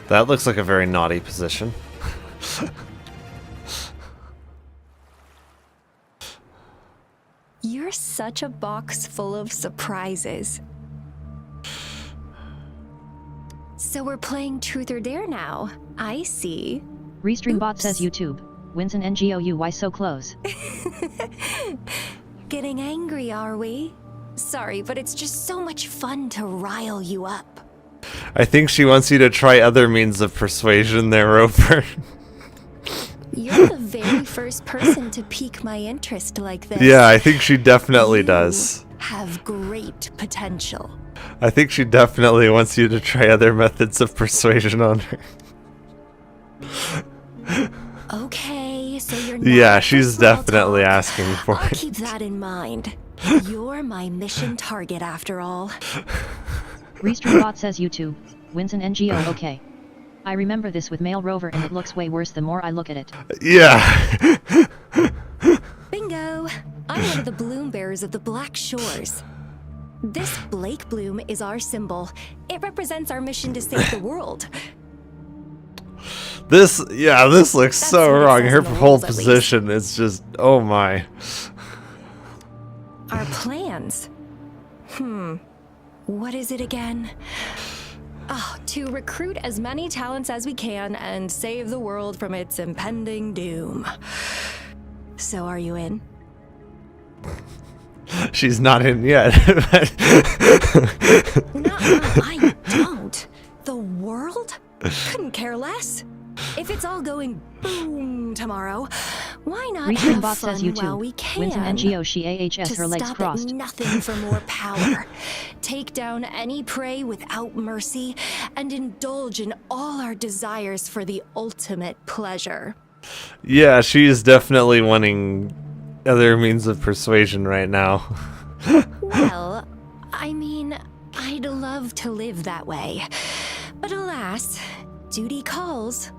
That looks like a very naughty position. You're such a box full of surprises. So we're playing Truth or Dare now. I see. Restreambot says YouTube. Wins an NGOU, why so close? Getting angry, are we? Sorry, but it's just so much fun to rile you up. I think she wants you to try other means of persuasion there, Roper. You're the very first person to pique my interest like this. Yeah, I think she definitely does. Have great potential. I think she definitely wants you to try other methods of persuasion on her. Okay, so you're not Yeah, she's small definitely talk. asking for I'll it. keep that in mind. You're my mission target after all. Restreambot says YouTube. Wins an NGO, okay. I remember this with male rover and it looks way worse the more I look at it. Yeah. Bingo! I'm one of the bloom bearers of the Black Shores. This Blake bloom is our symbol. It represents our mission to save the world. This looks That's so what it wrong. says Her in the whole rules, at least. position is just, oh my. Our plans? What is it again? Oh, to recruit as many talents as we can and save the world from its impending doom. So are you in? She's not in yet. I don't. The world? Couldn't care less. If it's all going boom tomorrow, why not have Restreambot fun says YouTube. while we can? Wins an NGO, she AHS, To her legs stop crossed. at nothing for more power, take down any prey without mercy, and indulge in all our desires for the ultimate pleasure. Yeah, she's definitely wanting other means of persuasion right now. Well, I mean, I'd love to live that way. But alas, duty calls.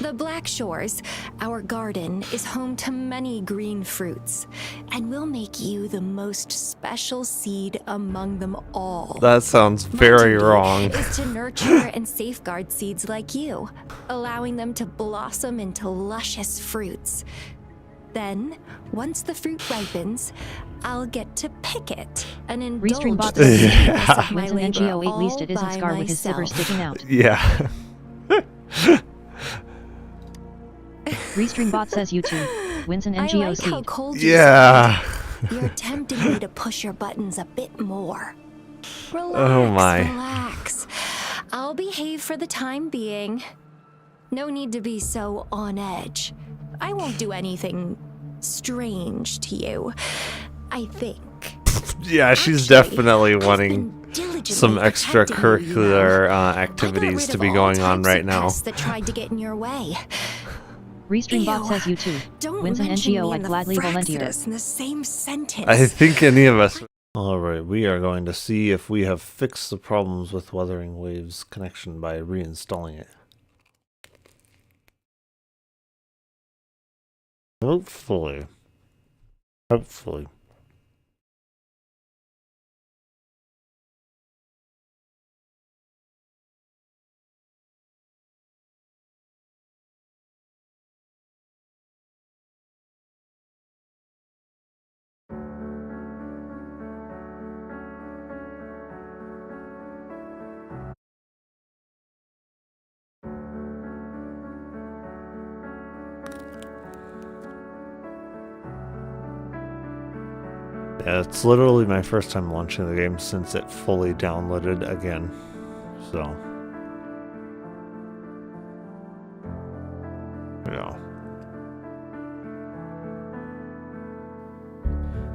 The Black Shores, our garden, is home to many green fruits, and we'll make you the most special seed among them all. That sounds My very duty wrong. is to nurture and safeguard seeds like you, allowing them to blossom into luscious fruits. Then, once the fruit ripens, I'll get to pick it and indulge Restreambot the says sweetness of my Wins an labor NGO, at all least it isn't by Scar with his silver myself. sticking out. Yeah. Restreambot says YouTube. Wins an I NGO like how seed. cold you Yeah. sound. You're tempting me to push your buttons a bit more. Relax, Oh my. relax. I'll behave for the time being. No need to be so on edge. I won't do anything strange to you. I think. Yeah, she's Actually, definitely I've wanting been diligently some protecting you, you know. extracurricular I got activities rid to of be all going on types right of now. pests that tried to get in your way. Restreambot Ew. says YouTube. Don't Wins an mention NGO, me I and the gladly volunteer. Fraxidus in the same sentence. I think any of us... Alright, we are going to see if we have fixed the problems with Wuthering Waves connection by reinstalling it. Hopefully. Hopefully. Yeah, it's literally my first time launching the game since it fully downloaded again. So. Yeah.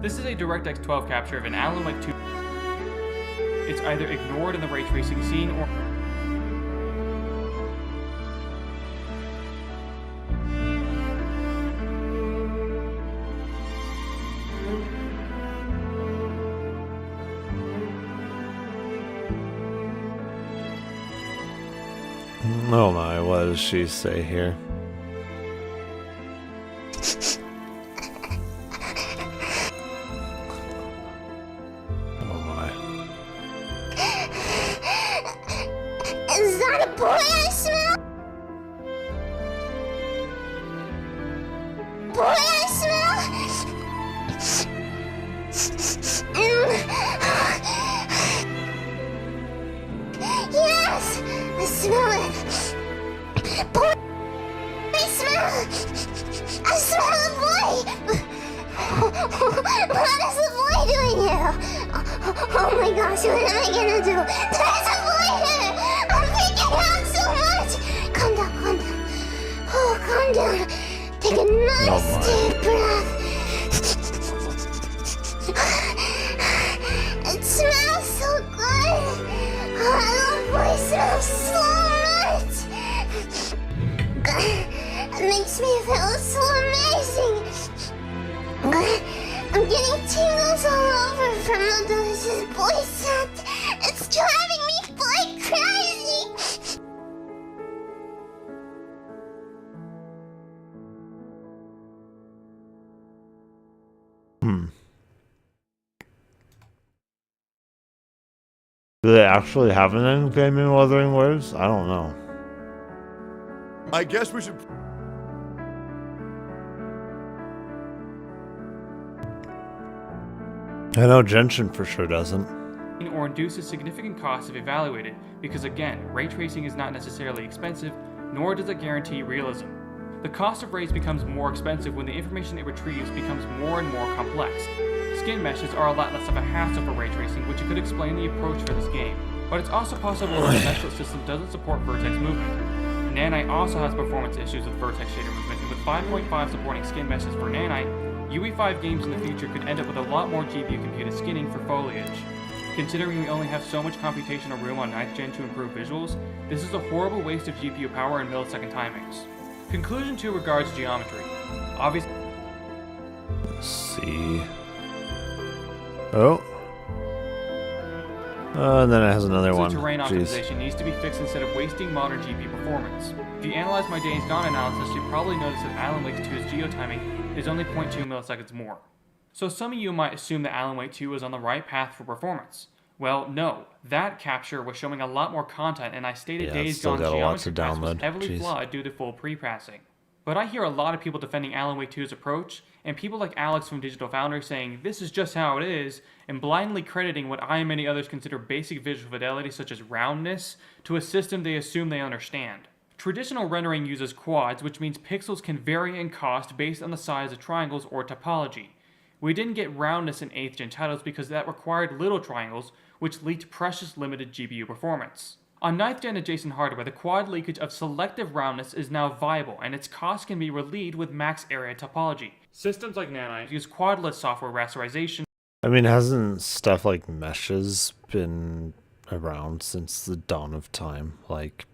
This is a DirectX 12 capture of an Alan Wake 2. It's either ignored in the ray tracing scene or... Oh my, what does she say here? Oh my. Is that a boy I saw? my gosh, what am I gonna do? There's a boy here! I'm freaking out so much! Calm down, calm down. Oh, calm down. Take a nice deep breath. It smells so good. Oh, I love boy smells so much. It makes me feel so amazing. I'm getting tingles all over from the delicious boy scent. It's driving me like crazy. Do they actually have an end game in Wuthering Waves? I don't know. I guess we should. I know Genshin for sure doesn't. Or induces significant costs if evaluated, because again, ray tracing is not necessarily expensive, nor does it guarantee realism. The cost of rays becomes more expensive when the information it retrieves becomes more and more complex. Skin meshes are a lot less of a hassle for ray tracing, which could explain the approach for this game, but it's also possible that the meshless system doesn't support vertex movement. Nanite also has performance issues with vertex shader movement, and with 5.5 supporting skin meshes for Nanite, UE5 games in the future could end up with a lot more GPU computed skinning for foliage. Considering we only have so much computational room on 9th gen to improve visuals, this is a horrible waste of GPU power and millisecond timings. Conclusion 2 regards geometry. Obviously, Let's see. Oh. And then it has another one. terrain Jeez. optimization needs to be fixed instead of wasting modern GPU performance. If you analyze my Days Gone analysis, you'll probably notice that Alan Wake 2's geotiming is only 0.2 milliseconds more. So some of you might assume that Alan Wake 2 was on the right path for performance. Well, no. That capture was showing a lot more content, and I stated Yeah, Days it's still Gone's got a lot to geometry pass was download. heavily Jeez. flawed due to full pre-passing. But I hear a lot of people defending Alan Wake 2's approach, and people like Alex from Digital Foundry saying this is just how it is, and blindly crediting what I and many others consider basic visual fidelity such as roundness to a system they assume they understand. Traditional rendering uses quads, which means pixels can vary in cost based on the size of triangles or topology. We didn't get roundness in 8th gen titles because that required little triangles, which leaked precious limited GPU performance. On 9th gen adjacent hardware, the quad leakage of selective roundness is now viable, and its cost can be relieved with max area topology. Systems like Nanite use quadless software rasterization I mean, hasn't stuff like meshes been around since the dawn of time? Like,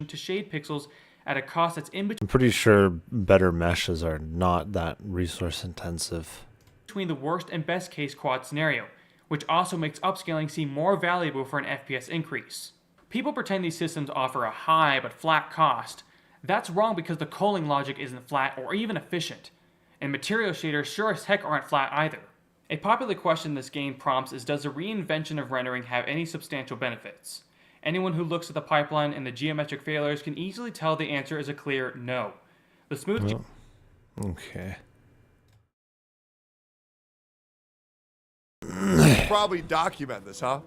to shade pixels at a cost that's in I'm pretty sure better meshes are not that resource intensive. between the worst and best case quad scenario, which also makes upscaling seem more valuable for an FPS increase. People pretend these systems offer a high but flat cost. That's wrong because the culling logic isn't flat or even efficient, and material shaders sure as heck aren't flat either. A popular question this game prompts is, does the reinvention of rendering have any substantial benefits? Anyone who looks at the pipeline and the geometric failures can easily tell the answer is a clear no. The smooth Okay. Probably document this, huh?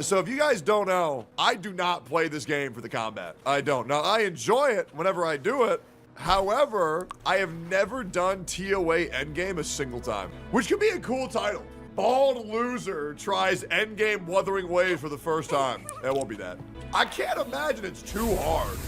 So if you guys don't know, I do not play this game for the combat. I don't. Now, I enjoy it whenever I do it. However, I have never done TOA Endgame a single time, which could be a cool title. Bald loser tries Endgame Wuthering Waves for the first time. It won't be that. I can't imagine it's too hard.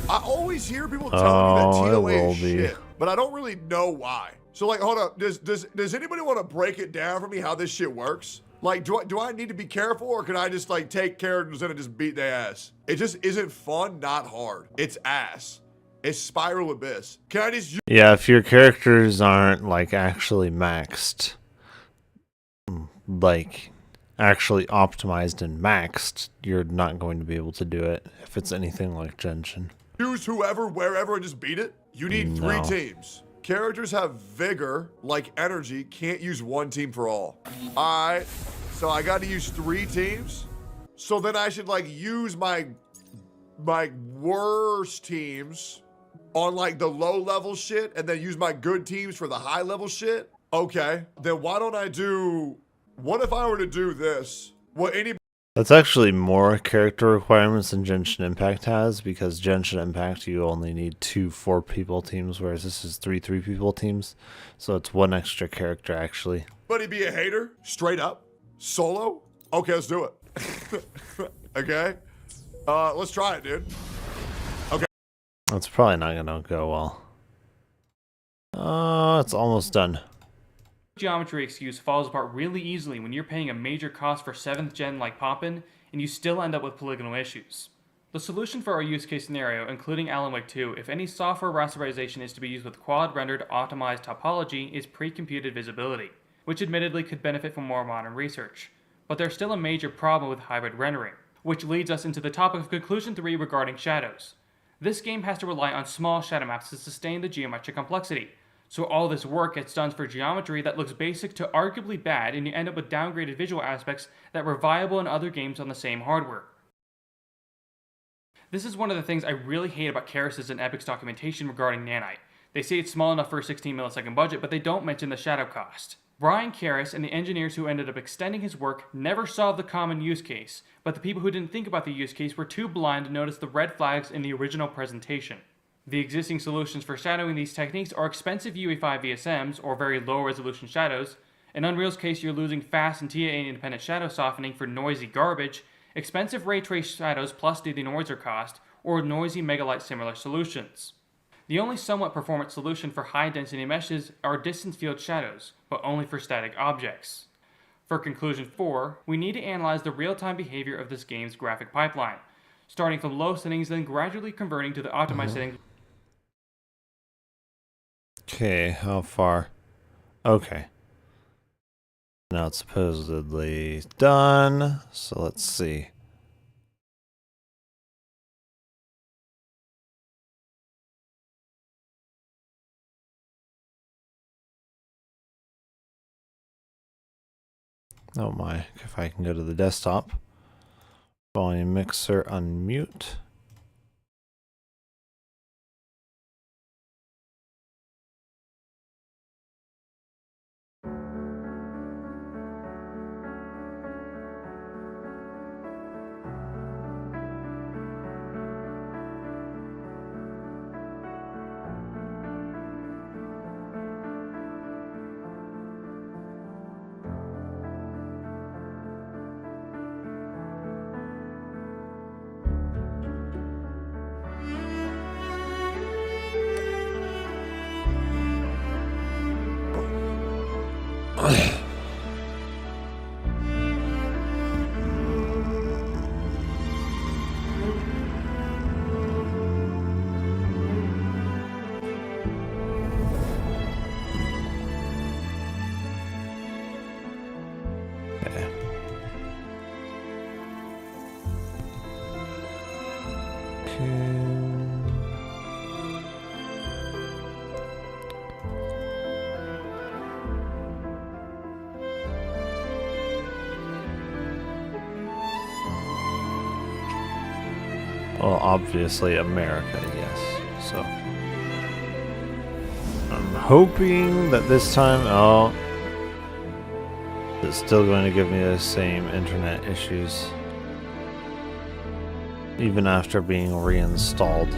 I always hear people telling me that Oh, it TOA will is be. shit, but I don't really know why. So like, hold up, does anybody want to break it down for me how this shit works? Like, do I need to be careful, or can I just like take characters in and just beat their ass? It just isn't fun, not hard. It's ass. It's Spiral Abyss. Can I just Yeah, if your characters aren't like actually maxed, like actually optimized and maxed, you're not going to be able to do it if it's anything like Genshin. use whoever, wherever, and just beat it? You need No. 3 teams. Characters have vigor, like energy. Can't use 1 team for all. All right, so I got to use 3 teams. So then I should like use my worst teams on like the low level shit, and then use my good teams for the high level shit. Okay, then why don't I do? What if I were to do this? What any? That's actually more character requirements than Genshin Impact has, because Genshin Impact you only need 2 4-people teams, whereas this is 3 3-people teams. So it's 1 extra character actually. Anybody be a hater? Straight up. Solo? Okay, let's do it. Okay. Let's try it, dude. Okay. That's probably not gonna go well. It's almost done. Geometry excuse falls apart really easily when you're paying a major cost for 7th gen like Poppin, and you still end up with polygonal issues. The solution for our use case scenario, including Alan Wake 2, if any software rasterization is to be used with quad-rendered optimized topology, is pre-computed visibility, which admittedly could benefit from more modern research. But there's still a major problem with hybrid rendering, which leads us into the topic of conclusion 3 regarding shadows. This game has to rely on small shadow maps to sustain the geometric complexity, so all this work gets done for geometry that looks basic to arguably bad, and you end up with downgraded visual aspects that were viable in other games on the same hardware. This is one of the things I really hate about Karas's and Epic's documentation regarding Nanite. They say it's small enough for a 16 millisecond budget, but they don't mention the shadow cost. Brian Karas and the engineers who ended up extending his work never solved the common use case, but the people who didn't think about the use case were too blind to notice the red flags in the original presentation. The existing solutions for shadowing these techniques are expensive UE5 VSMs, or very low resolution shadows. In Unreal's case, you're losing fast and TAA independent shadow softening for noisy garbage, expensive ray trace shadows plus the denoiser cost, or noisy megalight similar solutions. The only somewhat performant solution for high density meshes are distance field shadows, but only for static objects. For conclusion 4, we need to analyze the real-time behavior of this game's graphic pipeline, starting from low settings then gradually converting to the optimized settings. Okay, how far? Okay. Now it's supposedly done, so let's see. Oh my, if I can go to the desktop. Volume mixer, unmute. Well, obviously America, yes. So I'm hoping that this time, oh, it's still going to give me the same internet issues, even after being reinstalled.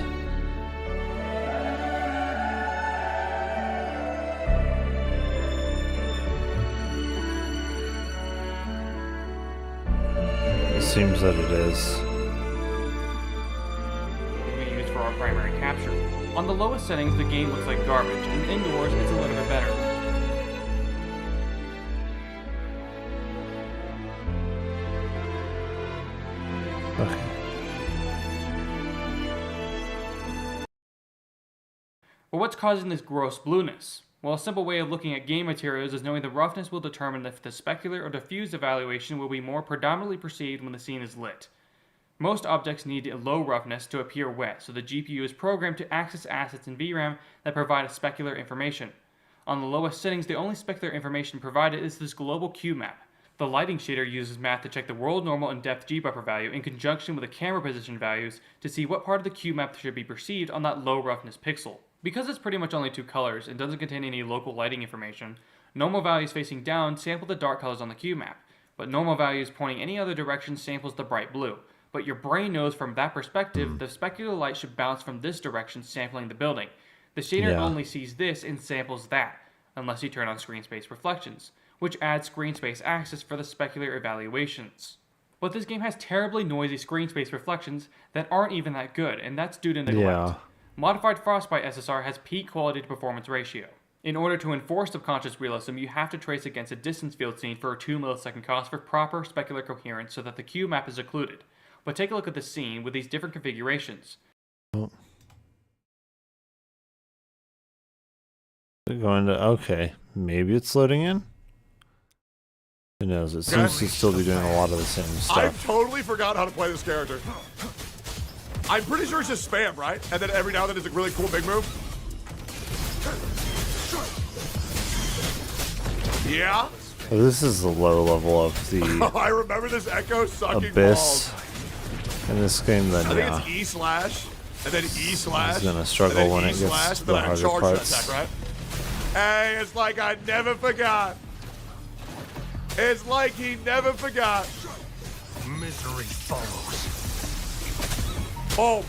It seems that it is. We use for our primary capture. On the lowest settings, the game looks like garbage, and indoors, it's a little bit better. Okay. But what's causing this gross blueness? Well, a simple way of looking at game materials is knowing the roughness will determine if the specular or diffused evaluation will be more predominantly perceived when the scene is lit. Most objects need a low roughness to appear wet, so the GPU is programmed to access assets in VRAM that provide specular information. On the lowest settings, the only specular information provided is this global Q map. The lighting shader uses math to check the world normal and depth G-buffer value in conjunction with the camera position values to see what part of the Q map should be perceived on that low roughness pixel. Because it's pretty much only two colors and doesn't contain any local lighting information, normal values facing down sample the dark colors on the Q map, but normal values pointing any other direction samples the bright blue. But your brain knows from that perspective the specular light should bounce from this direction sampling the building. The shader only sees this and samples that, unless you turn on screen space reflections, which adds screen space access for the specular evaluations. But this game has terribly noisy screen space reflections that aren't even that good, and that's due to neglect. Yeah. Modified Frostbite SSR has peak quality to performance ratio. In order to enforce subconscious realism, you have to trace against a distance field scene for a 2 millisecond cost for proper specular coherence so that the cube map is occluded. But take a look at the scene with these different configurations. Oh. Going to, okay, maybe it's loading in? Who knows? It seems to still be doing a lot of the same I stuff. totally forgot how to play this character. I'm pretty sure it's just spam, right? And then every now and then it's a really cool big move. Yeah. Oh, this is the low level of the I remember this Echo sucking Abyss balls. in this game. Then I think yeah, it's E slash, and then E slash. He's gonna struggle and then when E it gets slash, to then the I harder charge parts. that attack, right? Hey, it's like I never forgot. It's like he never forgot. Misery follows. Oh.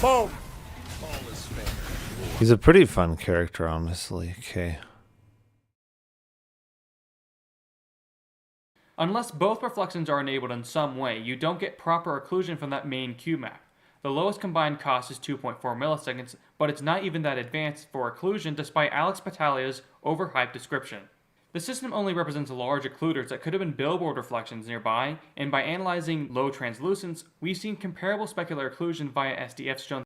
Boom. All is fair. He's a pretty fun character, honestly. Okay. Unless both reflections are enabled in some way, you don't get proper occlusion from that main cube map. The lowest combined cost is 2.4 milliseconds, but it's not even that advanced for occlusion despite Alex Battaglia's overhyped description. The system only represents large occluders that could have been billboard reflections nearby, and by analyzing low translucence, we've seen comparable specular occlusion via SDFs shown.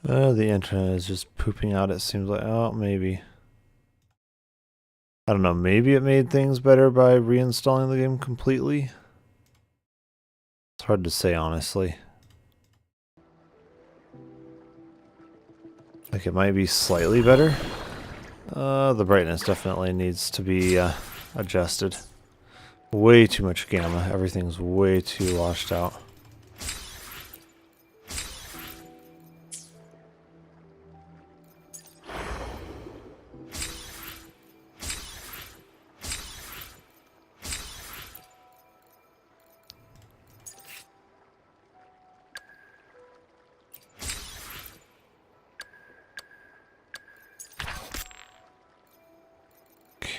The internet is just pooping out, it seems like. Oh, maybe. I don't know, maybe it made things better by reinstalling the game completely? It's hard to say, honestly. Like, it might be slightly better. The brightness definitely needs to be adjusted. Way too much gamma. Everything's way too washed out.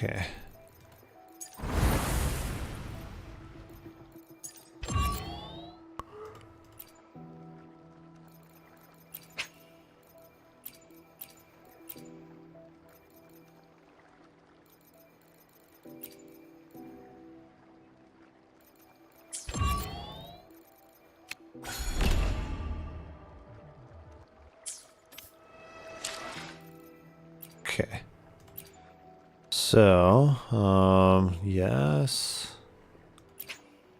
Okay. Okay. So, yes.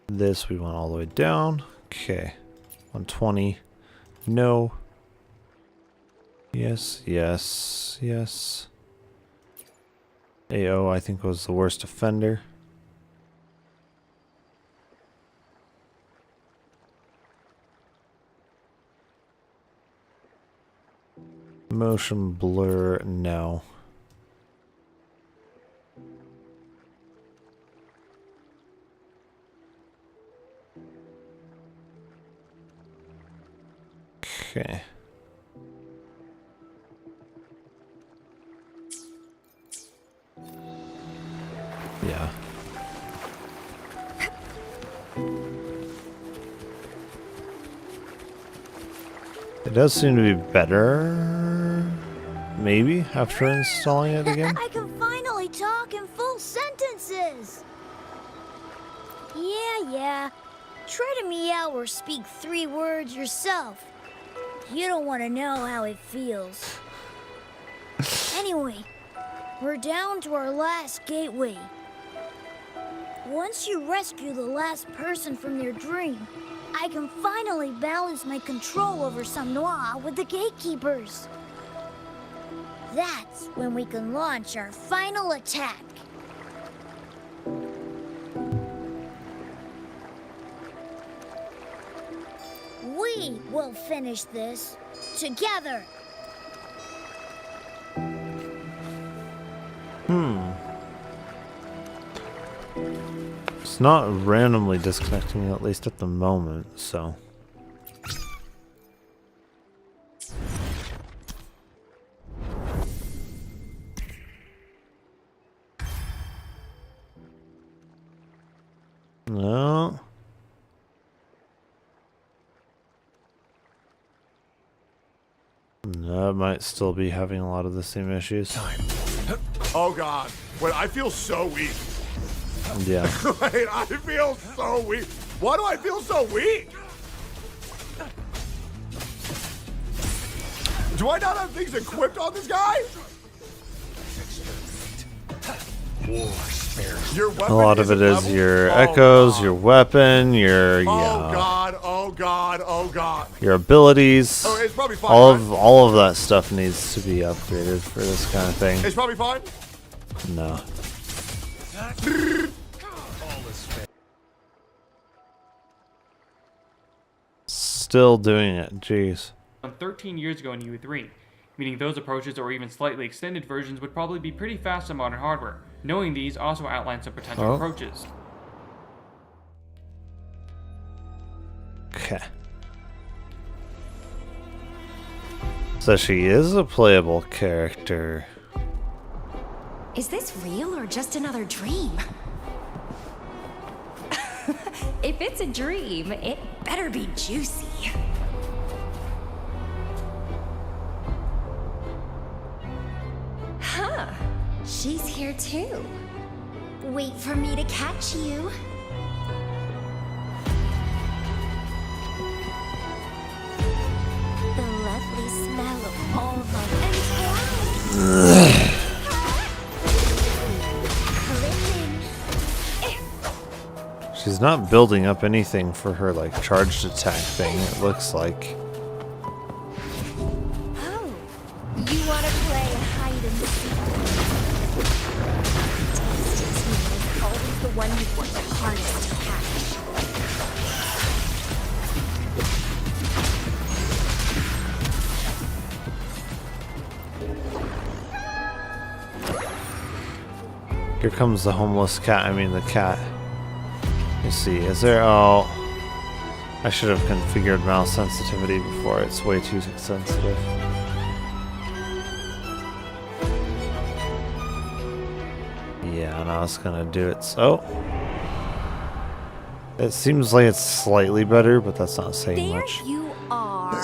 This we want all the way down. Okay. 120. No. Yes, yes, yes. AO, I think, was the worst offender. Motion blur, no. Okay. Yeah. It does seem to be better, maybe, after installing it again. I can finally talk in full sentences. Yeah. Try to meow or speak 3 words yourself. You don't want to know how it feels. Anyway, we're down to our last gateway. Once you rescue the last person from their dream, I can finally balance my control over Samnoa with the gatekeepers. That's when we can launch our final attack. We will finish this together. It's not randomly disconnecting, at least at the moment, so. No. No, it might still be having a lot of the same issues. Oh god. Wait, I feel so weak. Yeah. Wait, I feel so weak. Why do I feel so weak? Do I not have things equipped on this guy? War spares. Your weapon A lot of it isn't is leveled? your Oh, echoes, God. your weapon, your Oh god, oh god, oh god. your abilities. Oh, it's probably fine. All of that stuff needs to be upgraded for this kind of thing. It's probably fine. No. Still doing it. Jeez. 13 years ago in UE3, meaning those approaches or even slightly extended versions would probably be pretty fast on modern hardware. Knowing these also outlines some potential Oh. approaches. Okay. So she is a playable character. Is this real or just another dream? If it's a dream, it better be juicy. Huh. She's here too. Wait for me to catch you. The lovely smell of almond and cloud. She's not building up anything for her like charged attack thing, it looks like. Oh, you want to play hide and seek? Tastiest meal is always the one you've worked the hardest to catch. Here comes the homeless cat, I mean the cat. Let's see, is there, oh. I should have configured mouse sensitivity before, it's way too sensitive. Yeah, now it's gonna do it, so. It seems like it's slightly better, but that's not saying There much. you are.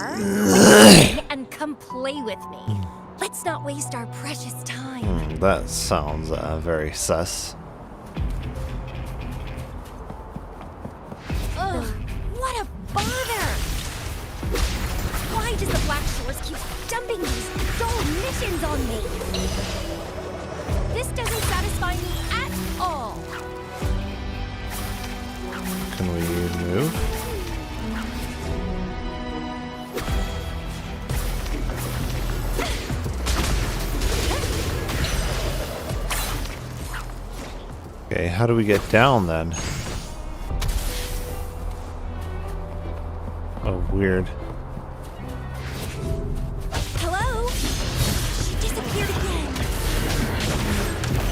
And come play with me. Let's not waste our precious time. That sounds very sus. Ugh, what a bother! Why does the Black Shores keep dumping these dull missions on me? This doesn't satisfy me at all. Can we move? Okay, how do we get down then? Oh, weird. Hello? She disappeared again.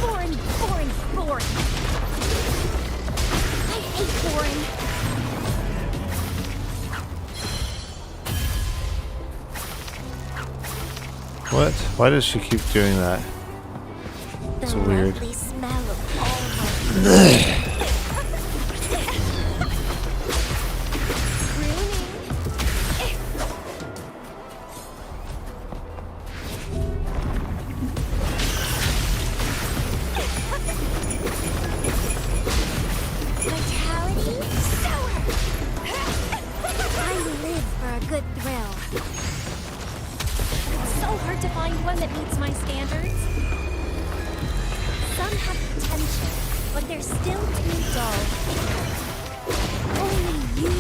Boring, boring, boring. I hate boring. What? Why does she keep doing that? It's The weird. lovely smell of almond. Vitality sour. I live for a good thrill. It's so hard to find one that meets my standards. Some have potential, but they're still too dull. Only you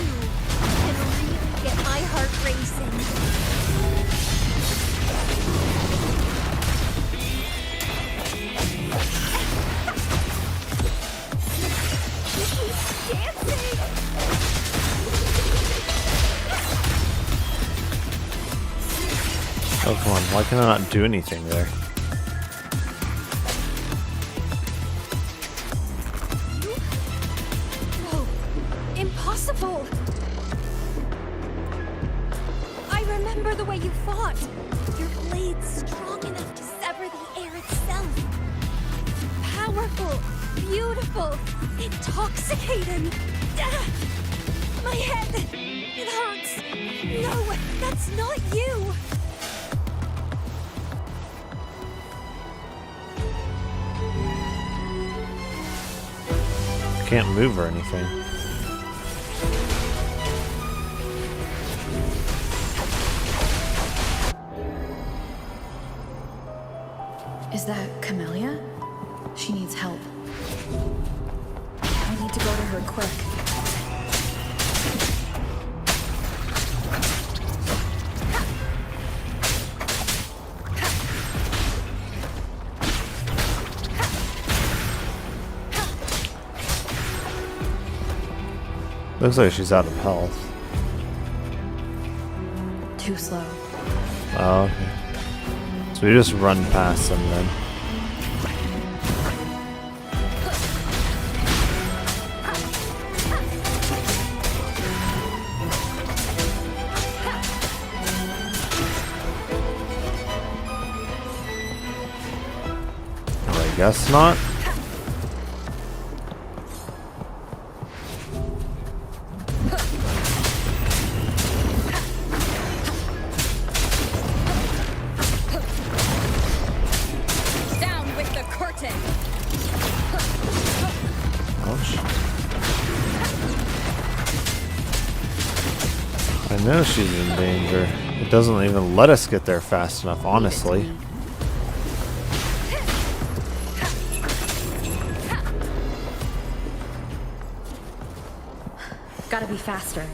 can really get my heart racing. He's dancing! Oh, come on. Why can I not do anything there? beautiful! I remember the way you fought. Your blade's strong enough to sever the air itself. Powerful, beautiful, intoxicating. Ah, my head, it hurts. No, that's not you. Can't move or anything. Is that Camellia? She needs help. I need to go to her quick. Looks like she's out of health. Too slow. Oh, okay. So we just run past them then. Well, I guess not. I know she's in danger. It doesn't even let us get there fast enough, honestly. Gotta be faster.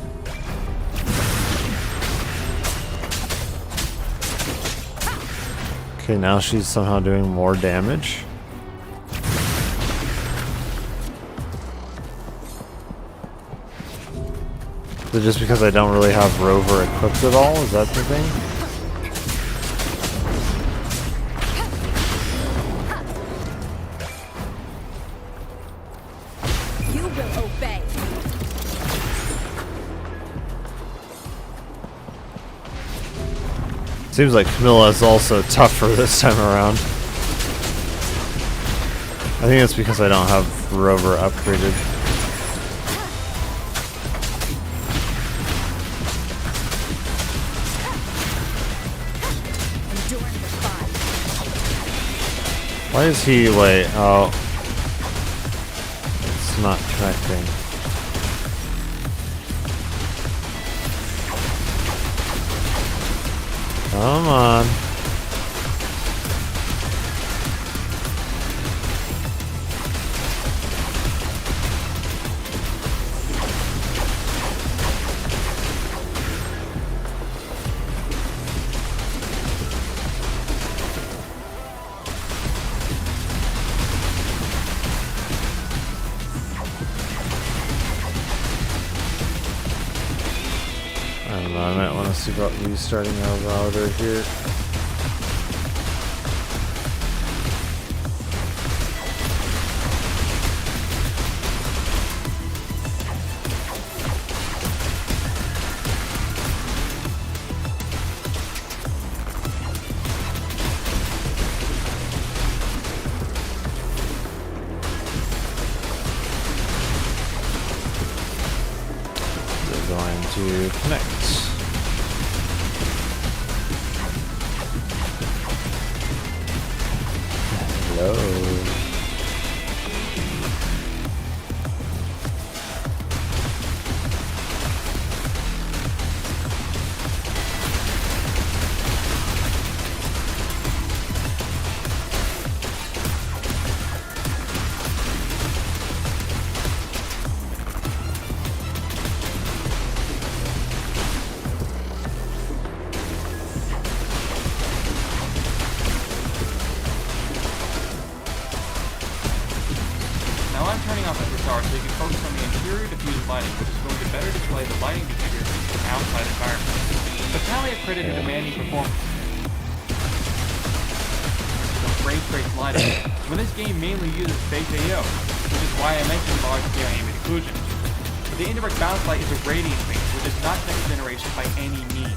Okay, now she's somehow doing more damage. Is it just because I don't really have Rover equipped at all? Is that the thing? You will obey. Seems like Camilla's also tougher this time around. I think it's because I don't have Rover upgraded. Why is he, wait, oh. It's not connecting. Come on. I don't know, I might want to see about restarting our router here. They're going to connect. Hello. Now I'm turning off SSR so you can focus on the interior diffused lighting, which is going to better display the lighting behavior in the outside environment. The Palliative credited demanding performance. The ray trace lighting. When this game mainly uses fake AO, which is why I mentioned large scale ambient occlusion. But the indirect bounce light is a radiant phase, which is not next generation by any means.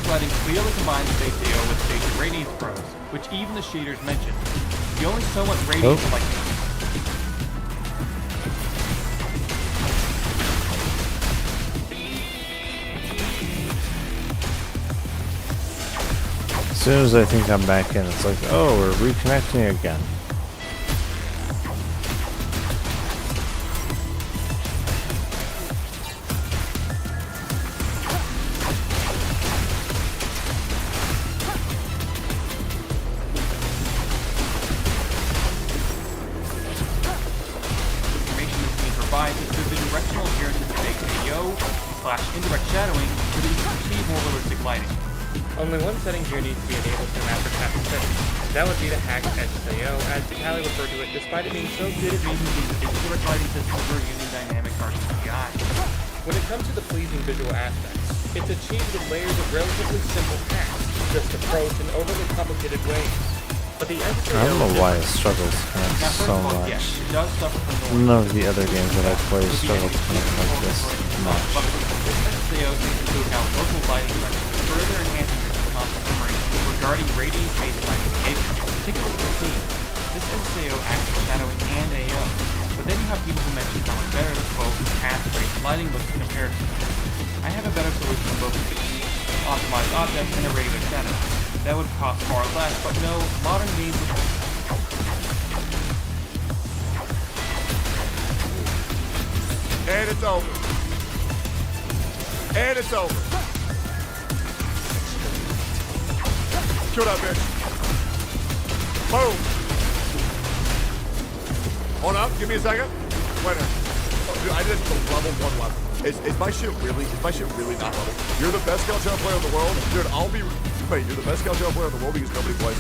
Lighting clearly combines Stage AO with Stage Radiance pros, which even the shaders mention. You only so much radiance like As soon as I think I'm back in, it's like, oh, we're reconnecting again. indirect shadowing so that you can achieve more realistic lighting. Only one setting here needs to be enabled from after passing setting. That would be the hacked SAO, as Callie referred to it, despite it being so good at being used It's indirect lighting systems for using dynamic RGBI. When it comes to the pleasing visual aspects, it's achieved with layers of relatively simple hacks, just approached in overly complicated ways. But the SAO I don't know why it struggles so much. Yes, it does suffer from None of the other games that I've played struggle to connect like this much. This SAO takes into account local lighting settings, further enhancing your concept memory regarding radiance-based lighting behavior, particularly for scenes. This SAO acts as shadowing and AO, but then you have people who mention how much better the both path-based lighting looks in comparison. I have a better solution in both of these. Optimized objects and a regular shadow. That would cost far less, but no, modern games would... And it's over. And it's over. Kill that bitch. Boom. Hold up, give me a second. Wait a minute. Oh, dude, I did level 1 level. Is my shit really not level? You're the best Scout Channel player in the world? Dude, wait, you're the best Scout Channel player in the world because nobody plays.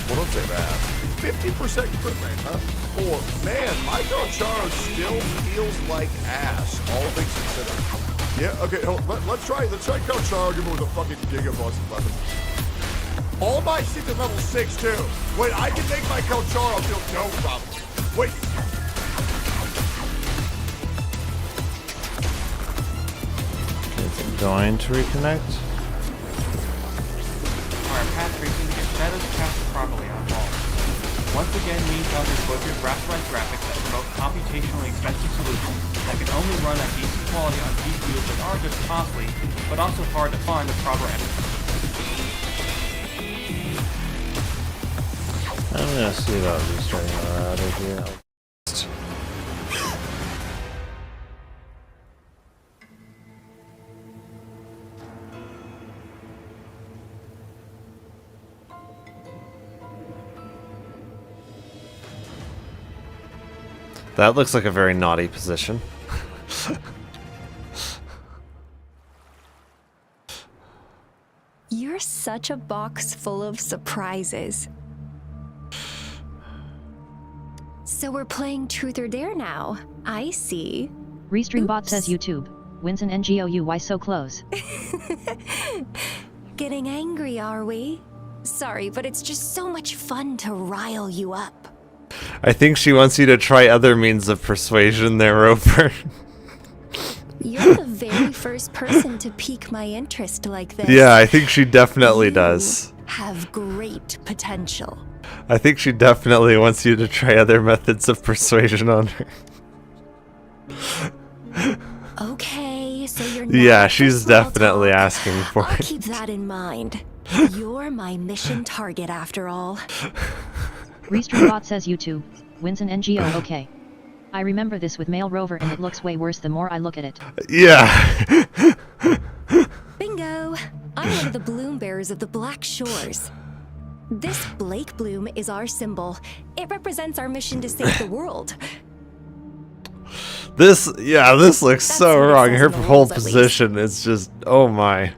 Well, don't say that. 50% crit rate, huh? Or, man, my Charo still feels like ass, all things considered. Yeah, okay, let's try Charo, give me with a fucking Giga-Bust weapon. All my shit is level 6, too. Wait, I can make my Charo feel no problem. Wait. Is it going to reconnect? Our path tracing to get shadows casted properly on walls. Once again, we encountered both your rasterized graphics that promote computationally expensive solutions that can only run at decent quality on GPUs that are just costly, but also hard to find the proper edit. I'm gonna see about restarting our router here. That looks like a very naughty position. You're such a box full of surprises. So we're playing Truth or Dare now. I see. Restreambot says YouTube. Winson NGOU, why so close? Getting angry, are we? Sorry, but it's just so much fun to rile you up. I think she wants you to try other means of persuasion there, Roper. You're the very first person to pique my interest like this. Yeah, I think she definitely does. Have great potential. I think she definitely wants you to try other methods of persuasion on her. Okay, so you're not Yeah, she's small definitely talk. asking for I'll it. keep that in mind. You're my mission target after all. Restreambot says YouTube. Winston NGO okay. I remember this with male rover and it looks way worse the more I look at it. Yeah. Bingo! I'm one of the bloom bearers of the Black Shores. This Blake bloom is our symbol. It represents our mission to save the world. This looks That's so what it wrong. says Her in the whole rules, at least. position is just, oh my.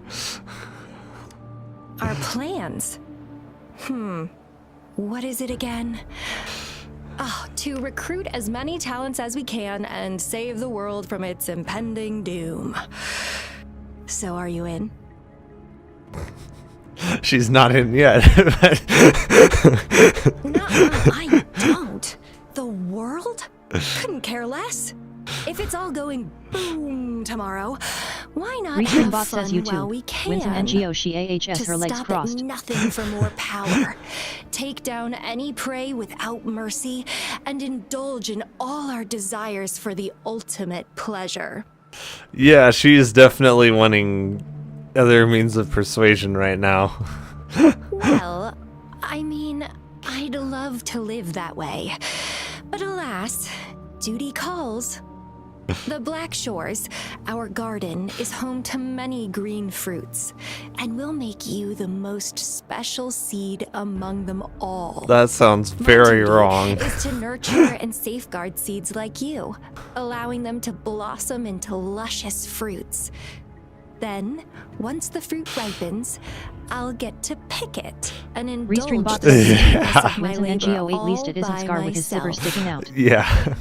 Our plans. What is it again? Oh, to recruit as many talents as we can and save the world from its impending doom. So are you in? She's not in yet. I don't. The world? Couldn't care less. If it's all going boom tomorrow, why not Restream have bot fun says YouTube. while we can? Winston NGO she AHS To her legs stop crossed. at nothing for more power, take down any prey without mercy, and indulge in all our desires for the ultimate pleasure. Yeah, she's definitely wanting other means of persuasion right now. Well, I mean, I'd love to live that way. But alas, duty calls. The Black Shores, our garden, is home to many green fruits, and we'll make you the most special seed among them all. That sounds My very duty wrong. is to nurture and safeguard seeds like you, allowing them to blossom into luscious fruits. Then, once the fruit ripens, I'll get to pick it and Restream indulge bot the says sweetness of my Winston labor NGO 8 all least it isn't by Scar with his silver myself. sticking out. Yeah.